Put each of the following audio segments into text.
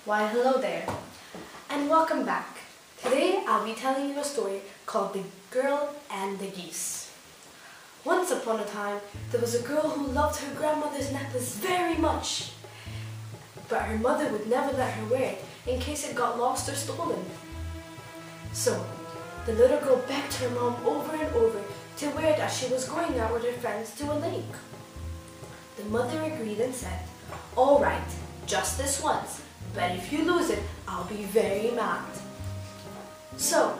Why hello there, and welcome back. Today I'll be telling you a story called The Girl and the Geese. Once upon a time, there was a girl who loved her grandmother's necklace very much, but her mother would never let her wear it in case it got lost or stolen. So, the little girl begged her mom over and over to wear it as she was going out with her friends to a lake. The mother agreed and said, "All right, just this once, but if you lose it, I'll be very mad." So,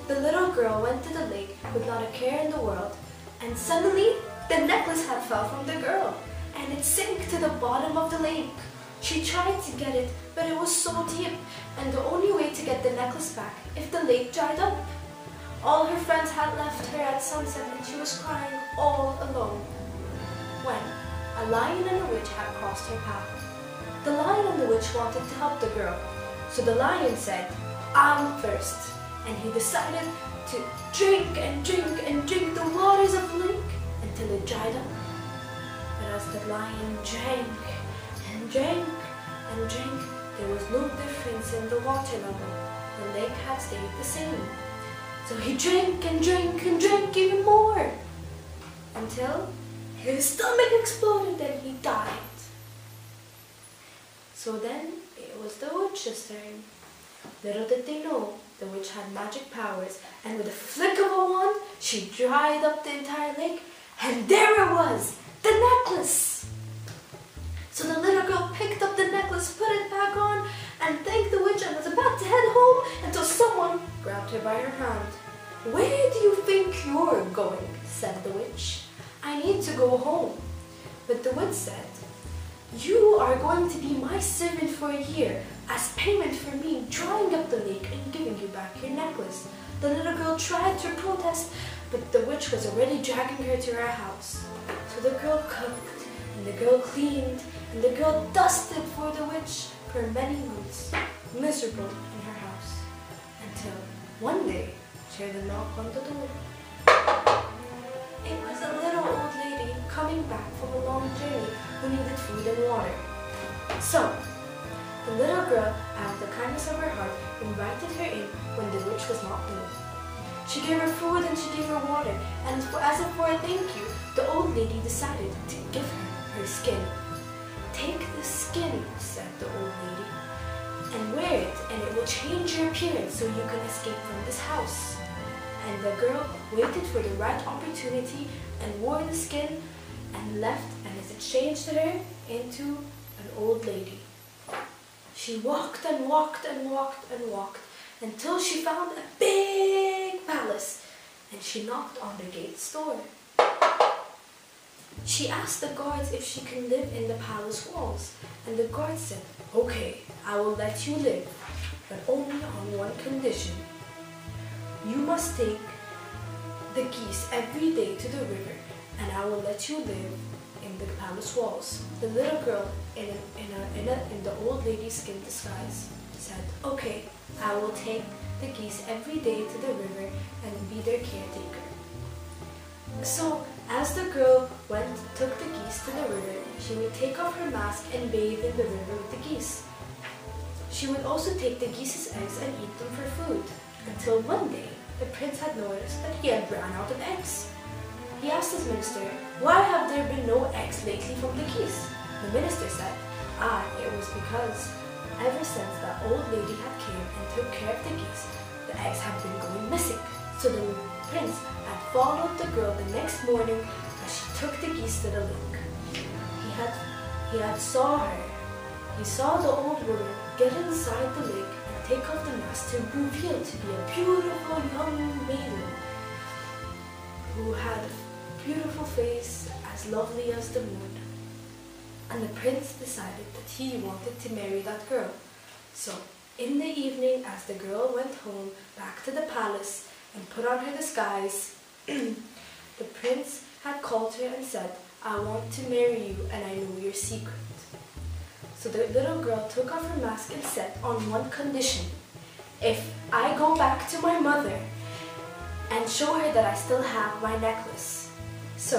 the little girl went to the lake with not a care in the world, and suddenly the necklace had fell from the girl, and it sank to the bottom of the lake. She tried to get it, but it was so deep, and the only way to get the necklace back if the lake dried up. All her friends had left her at sunset, and she was crying all alone, when a lion and a witch had crossed her path. The lion and the witch wanted to help the girl, so the lion said, "I'm first," and he decided to drink and drink and drink the waters of the lake until it dried up. But as the lion drank and drank and drank, there was no difference in the water level. The lake had stayed the same. So he drank and drank and drank even more, until his stomach exploded and he died. So then it was the witch's turn. Little did they know, the witch had magic powers, and with a flick of a wand, she dried up the entire lake, and there it was, the necklace! So the little girl picked up the necklace, put it back on, and thanked the witch and was about to head home until someone grabbed her by her hand. "Where do you think you're going?" said the witch. "I need to go home." But the witch said, "You are going to be my servant for a year as payment for me drying up the lake and giving you back your necklace." The little girl tried to protest, but the witch was already dragging her to her house. So the girl cooked, and the girl cleaned, and the girl dusted for the witch for many months, miserable in her house, until one day she heard a knock on the door. It was a little old lady coming back from a long journey who needed food and water. So, the little girl, out of the kindness of her heart, invited her in when the witch was not home. She gave her food and she gave her water, and as for a thank you, the old lady decided to give her her skin. "Take the skin," said the old lady, "and wear it, and it will change your appearance so you can escape from this house." And the girl waited for the right opportunity and wore the skin and left, and it changed her into an old lady. She walked and walked and walked and walked until she found a big palace, and she knocked on the gate's door. She asked the guards if she can live in the palace walls, and the guards said, "Okay, I will let you live, but only on one condition. You must take the geese every day to the river, and I will let you live in the palace walls." The little girl, in the old lady's skin disguise, said, "Okay, I will take the geese every day to the river and be their caretaker." So, as the girl took the geese to the river, she would take off her mask and bathe in the river with the geese. She would also take the geese's eggs and eat them for food, until one day the prince had noticed that he had run out of eggs. He asked his minister, "Why have there been no eggs lately from the geese?" The minister said, It was because ever since that old lady had came and took care of the geese, the eggs have been going missing." So the prince had followed the girl the next morning as she took the geese to the lake. He had saw her. He saw the old woman get inside the lake and take off the mask to reveal to be a beautiful young maiden who had a beautiful face as lovely as the moon. And the prince decided that he wanted to marry that girl. So, in the evening, as the girl went home back to the palace and put on her disguise, the prince had called her and said, "I want to marry you and I know your secret." So the little girl took off her mask and said, "On one condition, if I go back to my mother and show her that I still have my necklace." So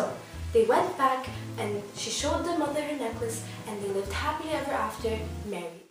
They went back and she showed the mother her necklace and they lived happily ever after, married.